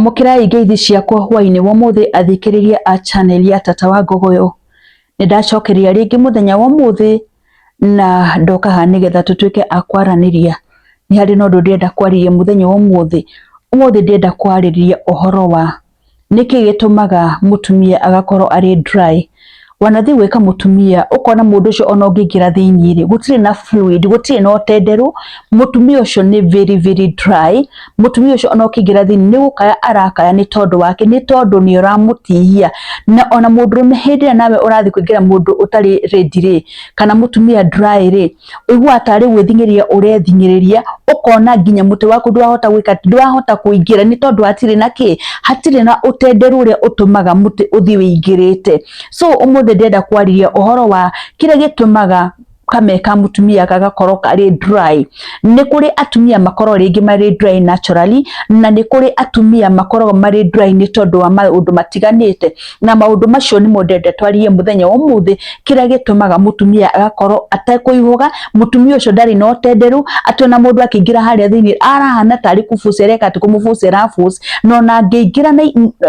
amukira igeithi ciakwa hwaini wa muthi athikiriria a channel ya Tata wa Ngogoyo. Nindacokeria ringi muthenya wa muthi na ndoka ha nigetha tutuike akwaraniria. Ni hari no ndenda kwariria muthenya wa muthi. Umuthi ndenda kwariria uhoro wa niki gitumaga mutumia agakorwo ari dry. Wanathi weka mutumia ukona mundu ucio ona ungingira thiini ri gutire na fluid, gutire na utenderu, mutumia ucio ni very dry. Mutumia ucio ona ungingira thiini ni gukaya arakaya ni tondu wake, ni tondu ni uramutihia. Na ona mundu mehindira nawe urathi kuingira mundu utari ready ri kana mutumia dry ri uigua atari gwithingiria urethingiriria ukona nginya muti waku ndwahota gwika, ndwahota kuingira ni tondu atire na ki, hatire na utenderu uria utumaga muti uthi wingirite. So umuthi ndenda kwariria uhoro wa kire gitumaga kameka mutumia gagakorwo kari dry. Ni kuri atumia makoro ringi mari dry naturally, na ni kuri atumia makoro mari dry ni tondu wa maundu matiganite, na maundu macio ni ndenda twaririe muthenya wa umuthi kire gitumaga mutumia agakorwo atakuihuga, mutumia ucio ndari no tenderu, atona mundu akingira haria thiini arahana tari kufucereka ati kumufucera fuce, no na ngingira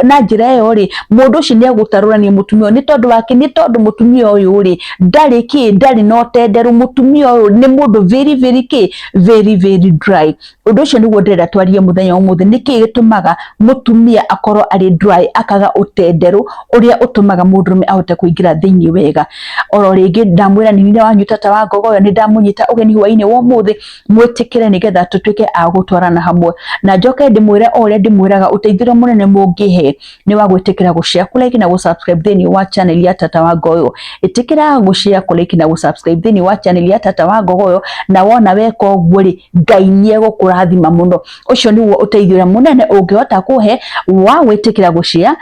na njira iyo ri mundu ucio ni agutarurania mutumia ni tondu wake, ni tondu mutumia uyu ri ndari ki, ndari no tenderu. Mutumia uyu ni mundu very dry. Undu ucio niguo ndenda twaririe muthenya umuthi niki gitumaga mutumia akorwo ari dry, akaga utenderu uria utumaga mundurume ahote kuingira thiini wega. Oro ringi ndamwira ni nina wanyu Tata wa Ngogoyo, ni ndamunyita ugeni hwaini wa umuthi, mwitikire nigetha tutuike agutwarana hamwe, na njoke ndimwire uria ndimwiraga uteithiro munene mungihe ni wa gwitikira gushare, kulike na gusubscribe thiini wa channel ya Tata wa Ngogoyo. Itikira gushare, kulike na gusubscribe thiini wa channel ya Tata wa Ngogoyo, na wona weka uguo ri Ngai ni egukurathima muno. Ucio niguo uteithio munene ungihota kuhe wa gwitikira gushare,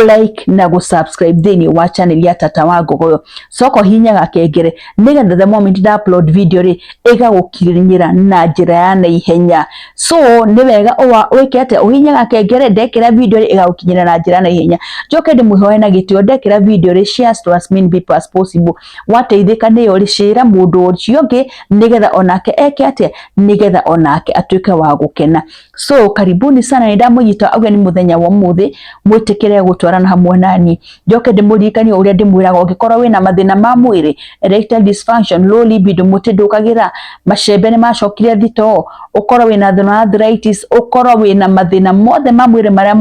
like na gusubscribe thiini wa channel ya Tata wa Ngogoyo. Soko hinyaga kengere nigetha the moment da upload video ri igagukirinyira na njira ya naihenya. So ni wega wike ate uhinyaga kengere ndekira video ri igagukinyira na njira na ihenya. Njoke ndimwihoe na gitio ndekira video ri share to as many people as possible. Wateithika ni uri shira mundu ucio ngi nigetha onake eke ate, nigetha onake atuike wa gukena. So karibuni sana, ni ndamunyita ageni muthenya wa umuthi, mwitikire gutwarana hamwe nani. Njoke ndimuririkanie uria ndimwiraga ungikorwo wina mathina ma mwiri, erectile dysfunction, low libido, mutindukagira, macembe ni macokire thito, ukorwo wina thina wa arthritis, ukorwo wina mathina mothe ma mwiri maria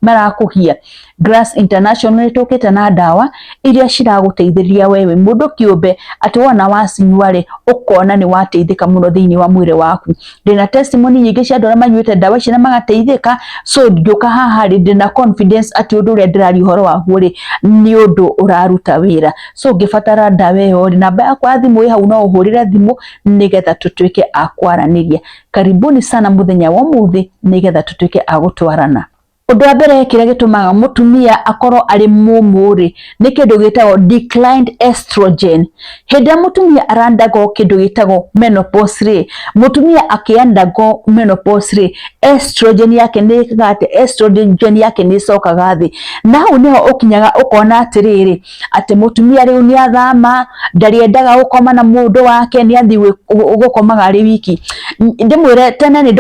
marakuhia, Grass International tukite na dawa iria ciraguteithĩrĩria wewe mundu kiumbe ati wona wacinyua ri ukona ni wateithika muno thiini wa mwiri waku. Ndina testimony nyingi cia andũ manyuite dawa ici na magateithika. So nduka haha ri ndina confidence ati undu uria ndirari uhoro waguo ri ni undu uraruta wira. So ngibatara dawa iyo ri namba yakwa ya thimu hau no uhurire thimu nigetha tutuike akwaraniria. Karibuni sana muthenya wa umuthi nigetha tutuike agutwarana. Undu wa mbere kire gitumaga mutumia akorwo ari mumuri ni kindu gitagwo declined estrogen. Hĩndĩ mutumia arandago kindu gitagwo menopause ri, mutumia akiandago menopause ri, estrogen yake ni gate, estrogen yake ni cokaga thi. Na hau niho ukinyaga ukona atiriri ati mutumia riu ni athama, ndariendaga gukoma na mundu wake, ni athi gukomaga ari wiki. Ndimwire tene ni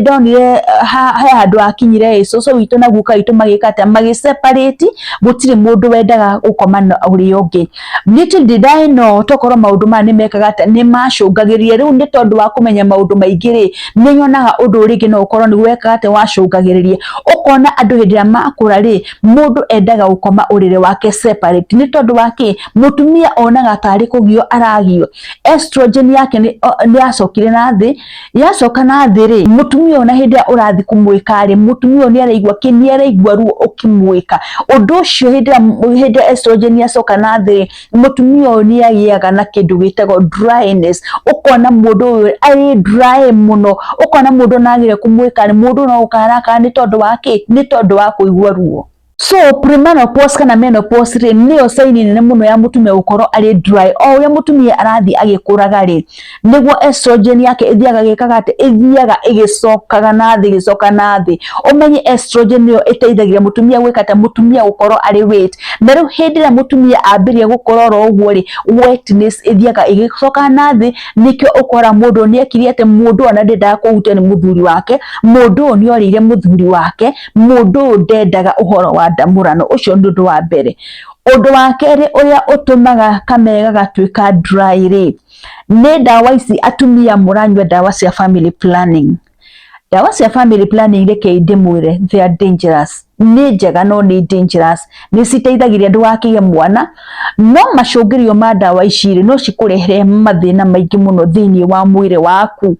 ndonire ha andu akinyire icoco witu na guka witu magikata magiseparate, gutire mundu wendaga gukoma na uri ungi. Little did I know tokorwo maundu ma ni mekaga ata ni macungagiria. Riu ni tondu wa kumenya maundu maingi ri ni nyonaga undu uringi no ukorwo ni gweka ate wacungagiriria, ukona andu hindia makura ri mundu endaga gukoma urire wake separate. Ni tondu wake mutumia onaga tari kugio aragio, estrogen yake ni acokire na thi, yacoka na thi ri mutumia ona hindia urathi kumwika ri mutumia ni araigwa kini, araigwa ruo ukimwika. Undu ucio hindia estrogen yacoka na thi mutumia ni agiaga na kindu gitagwo dryness. Ukona mundu ari dry muno, ukona mundu nagire kumwika ni mundu no ukaraka ni tondu wake, ni tondu wa kuigwa ruo. So premenopause kana menopause ri niyo saini nene muno ya mutumia gukoro ari dry o ya mutumia arathi agikuraga ri niguo estrogen yake ithiaga gikaga ati ithiaga igicokaga na thi umenye estrogen niyo iteithagia mutumia gwikata mutumia gukoro ari weight na riu hindi ya mutumia ambiria gukorora uguo ri wetness ithiaga igicoka na thi nikio ukora mundu ni ekiri ati mundu ona ndendaga kuhutia ni muthuri wake mundu ni orire muthuri wake mundu ndendaga uhoro wa ndamurano ucio ndu wa mbere. Undu wa keri uria utumaga kamega gatuika dry ri ni dawa ici atumia muranywa dawa cia family planning. Dawa cia family planning reke ndimwire they are dangerous. Ni njega no ni dangerous. Ni citeithagiria ndu wakiye mwana no macungirio ma dawa ici no cikurehere mathina maingi muno thiini wa mwire waku.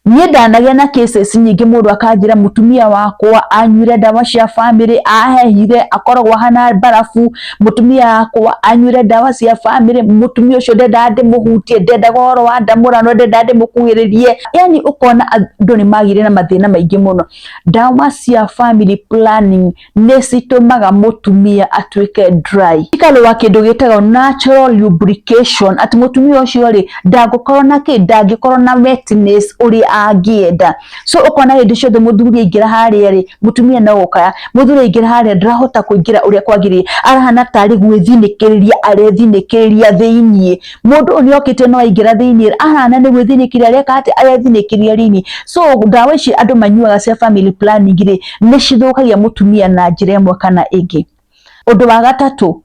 Niĩ ndanagia na cases nyingĩ mũndũ akanjĩra mutumia wakwa anyuire dawa cia family ahehire akoragwo hana barafu mutumia wakwa anyuire dawa cia family mutumia ũcio ndendaga ndĩmũhutie ndendaga ũhoro wa ndamũrano ndendaga ndĩmũkuhĩrĩrie yani ukona andũ nĩ magire na mathĩna maingĩ mũno. Dawa cia family planning nĩ citũmaga mutumia atuĩke dry ikalwa kĩndũ gĩtagwo natural lubrication ati mutumia ũcio rĩ ndangĩkorwo na wetness ũrĩa angienda. So ukona hindi ciothe muthuri aingira haria ri mutumia no gukaya muthuri aingira haria ndarahota kuingira uria kwagiriye arahana tari gwithinikiriria arethinikiria thiini mundu ni okite no aingira thiini arahana ni gwithinikiria reka ati arethinikiria rini. So dawa ici andu manyuaga cia family planning ri ni cithukagia mutumia na njira imwe kana ingi. Undu wa gatatu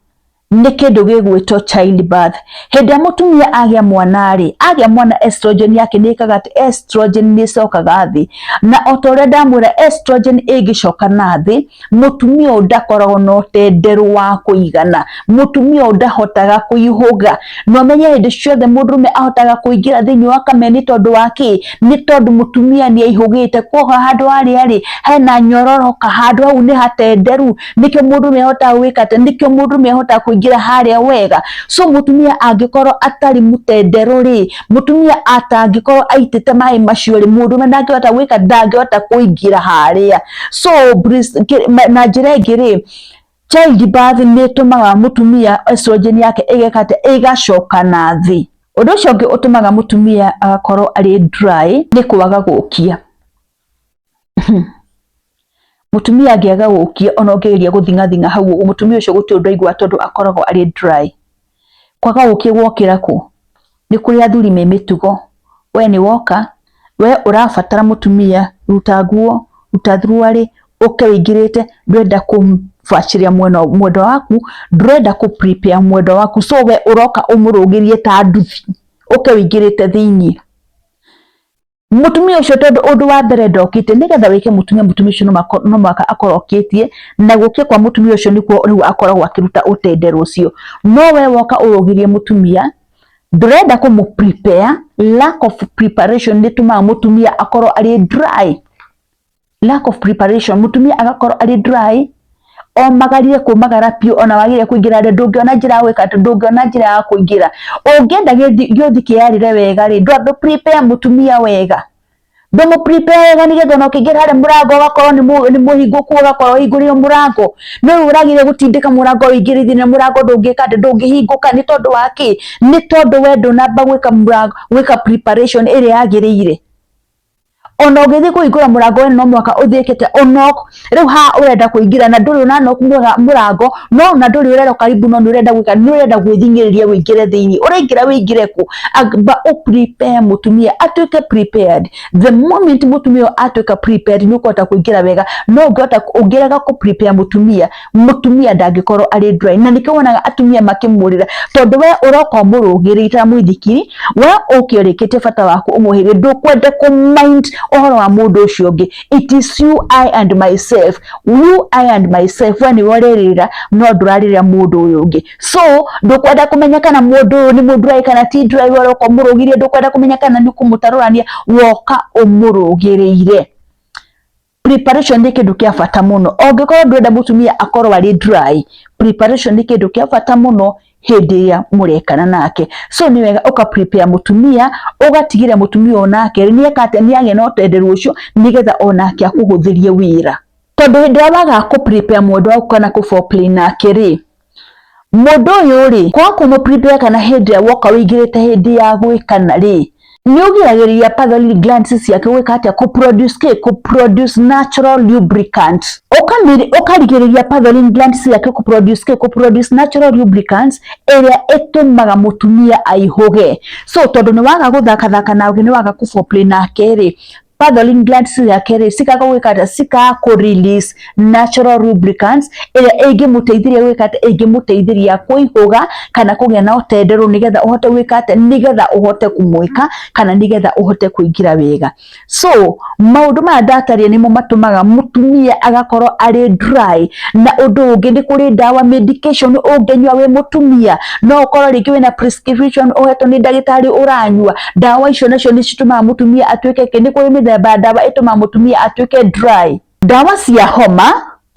ni kindu gigwitwo childbirth. Hindi mutumia agia mwana ri agia mwana estrogen yake nikaga ati estrogen ni cokaga thi na otore ndamwira estrogen igicoka na thi mutumia ndakoragwo no tenderu wa kuigana mutumia ndahotaga kuihuga no menye hindi ciothe mundume ahotaga kuingira thiini wa kameni tondu waki ni tondu mutumia ni aihugite kwa handu aria ri hena nyororoka handu hau ni hatenderu nikio mundume ahotaga gwikate nikio mundume ahotaga gira haria wega. So mutumia angikorwo atari mutenderu ri mutumia atangikorwo aitite mai macio ri mundu ndangihota gwika ndangihota kuingira haria. So na njira ingi ri childbirth ni tumaga mutumia estrogen yake igekate igacoka na thi. Undu ucio ungi utumaga mutumia agakorwo ari dry ni kwaga gukia. Mutumia angiaga gukia ona ongereria guthingathinga hau mutumia ucio guti undu aigua tondu akoragwo ari dry. Kwaga gukia gwokira ku ni kuri athuri me mitugo we ni woka we urabatara mutumia ruta nguo ruta thruari ukeingirite ndwenda kumfaciria mwendo waku ndwenda ku prepare mwendo waku so we uroka umurugirie ta nduthi ukeingirite thiini. Mutumia ucio tondu undu wa mbere ndokite nigetha wike mutumia ucio no maka akoroketie na gukia kwa mutumia ucio nikuo riu akoragwo akiruta utenderu ucio no we woka urugirie mutumia ndurenda kumu prepare. Lack of preparation ni tuma mutumia akorwo ari dry. Lack of preparation mutumia agakorwo ari dry o magarire kumagara pio ona wagire kuingira ndungiona njira gwika ndungiona njira ya kuingira ungenda giothi kiarire wega ri ndwa prepare mutumia wega ndomo prepare wega nigetha no kingira hare murango gakorwo ni muhinguku gakorwo hingurio murango no uragire gutindika murango wingirithine murango ndungika ndungihinguka ni tondu waki ni tondu we ndunamba gwika murango gwika preparation iri yagirire ono ngithi kuingura murango no mwaka uthiekete onoko riu ha urenda kuingira na nduri na no murango no na nduri urenda karibu no urenda gwika ni urenda gwithingiriria wingire thiini uraingira wingire ku aba prepare mutumia atuike prepared. The moment mutumia atuika prepared ni ukota kuingira wega no ngota ungiraga ku prepare mutumia ndangikorwo ari dry na nikio wonaga atumia makimurira tondu we uroko murugirita mwithikiri we ukiorikite fata waku umuhire ndukwenda ku mind ohoro wa mundu ucio ungi. It is you I and myself when worerira no ndurarira mundu uyu ungi. So ndukwenda kumenya kana mundu ni mundu rai kana ti dry waroko murugirie ndukwenda kumenya kana ni kumutarurania woka umurugirire. Preparation ni kindu kia fata muno ongikorwo ndwenda mutumia akorwo ari dry preparation ni kindu kia fata muno hindi ya murekana nake. So ni wega uka prepare mutumia ugatigira mutumia onake ni akate ni age no tenderu ucio nigetha onake akuhuthirie wira tondu hindi waga ku prepare mundu waku kana ku foreplay nake ri mundu uyu ri kwa ku mu prepare kana hindi woka wigirite hindi ya gwikana ri ni ugiragiriria patholy glands ciake gwika atia ku produce natural lubricants ukarigiriria patholy glands ciake ku produce natural lubricants iria itumaga mutumia aihuge. So tondu ni waga guthaka nawe ni waga ku foreplay nake ri patholy glands ciake ri cikaga gwika atia cikaga ku release natural lubricants iria ingimuteithiria gwika atia ingimuteithiria kuihuga kana kugia na utenderu nigetha uhote gwika atia nigetha uhote kumwika kana nigetha uhote kuingira wega. So maundu ma ndataria nimo matumaga mutumia agakorwo ari dry. Na undu ungi ni kuri dawa medication ungenywa we mutumia no ukorwo ringi wina prescription uhetwo ni ndagitari uranywa dawa icio nacio ni citumaga mutumia atuike ni kuri mithemba dawa itumaga mutumia atuike dry. Dawa cia homa,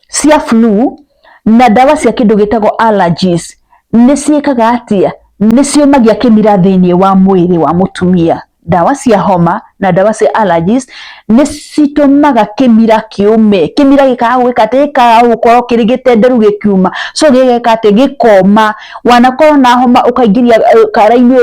cia flu na dawa cia kindu gitagwo allergies ni ciikaga atia ni ciumagia kimira thiini wa mwiri wa mutumia. Dawa cia homa na dawa cia allergies ni citumaga kimira kiume, kimira gikaga gwika ati gikaga gukorwo kiri gitenderu gikiuma so gigeka ati gikoma wanakorwo na homa ukaingiria karaini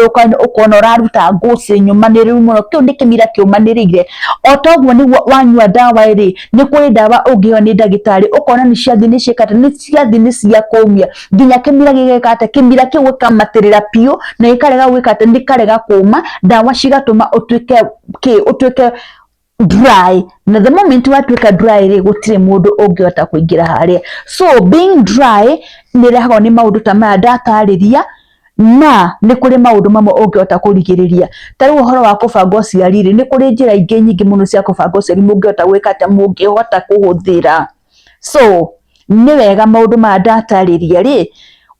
ukona uraruta nguci nyumaniru muno kiu ni kimira kiumanirire. Otoguo ni wanyua dawa iri ni kuri dawa ungio ni ndagitari ukona ni ciathi ni cikate ni ciathi ni cia kumia nginya kimira gigeka ati kimira kiu gikamatirira piu na gikarega gwika ati ni karega kuma dawa cigatuma utuike dry. Na the moment watuika dry ri gutire mundu ungihota kuingira haria. So being dry ni rehagwo ni maundu ta maya ndatariria na ni kuri maundu mamwe ungihota kurigiriria. Tari uhoro wa kubanga uciari ri ni kuri njira ingi nyingi muno cia kubanga uciari mungihota gwika ati mungihota kuhuthira. So ni wega maundu ma ndatariria ri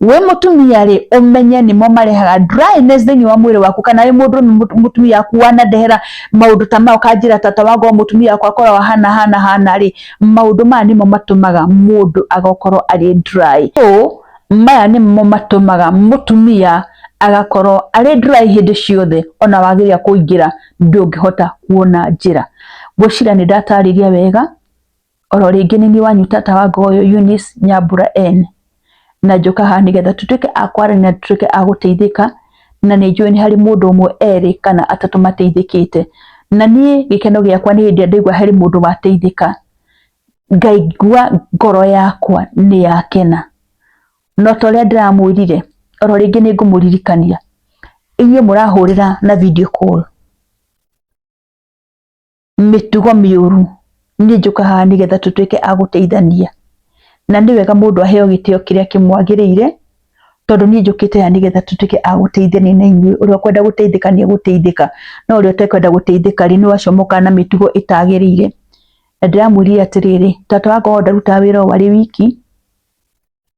we mutumia ri umenye nimo marehaga dryness thiini wa mwiri waku kana ri mundu mutumia waku wanandehera maundu ta mao kanjira tata wago mutumia waku akorwo hana ri maundu maya nimo matumaga mundu agakorwo ari dry. So maya nimo matumaga mutumia agakorwo ari dry hindi ciothe ona wagiria kuingira ndungihota kuona njira. Gwicira ni ndatariria wega oro ringi ni wanyu tata wa Ngoyo Eunice Nyambura N na njoka haha nigetha tutuike akwarania na tutuike aguteithika na ni njui ni hari mundu umwe eri kana atatu mateithikite na nie gikeno giakwa ni hindi ndaigua hari mundu wateithika ngaigua ngoro yakwa ni yakena no toria ndiramwirire oro ringi ni ngumuririkania inyuĩ murahurira na video call mitugo miuru ni njoka haha nigetha tutuike aguteithania na ni wega mundu aheo gitio kiria kimwagiriire tondu ni njukite ya nigetha tutuike aguteithania na inyuĩ uria kwenda guteithika ni guteithika no uria utekwenda guteithika ri ni wacomoka na mitugo itagiriire. Na ndiramwirire atiriri tata wa Ngoyo ndaruta wira wari wiki.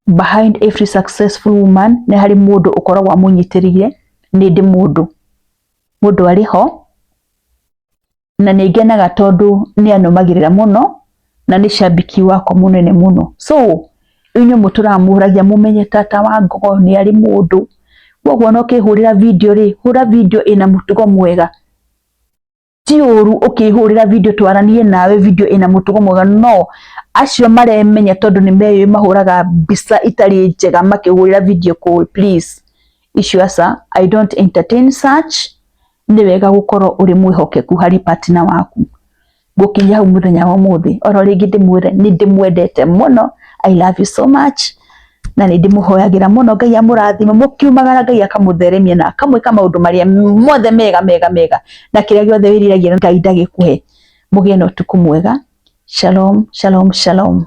Behind every successful woman ni hari mundu ukoragwo amunyitirire ni ndi mundu ariho na ni ngenaga tondu ni anomagirira muno na ni shabiki wako munene muno. So inyuĩ muturamuragia mumenye tata wa Ngoyo ni ari mundu woguo no kihurira video ri hura video ina mutugo mwega ti uru ukihurira video twaranie nawe video ina mutugo mwega no acio maremenya tondu ni meyo mahuraga mbica itari njega makihurira video call. Please icio asa I don't entertain such. Ni wega gukorwo uri mwihokeku hari partner waku gukinya hau muthenya wa muthi oro ringi ndimwire ni ndimwendete muno. I love you so much na ni ndimuhoyagira muno Ngai amurathime mukiumagara Ngai akamutheremia na akamwika maundu maria mothe mega na kiria giothe wiriragia Ngai ndagikuhe. Mugie na utuku mwega. Shalom shalom shalom.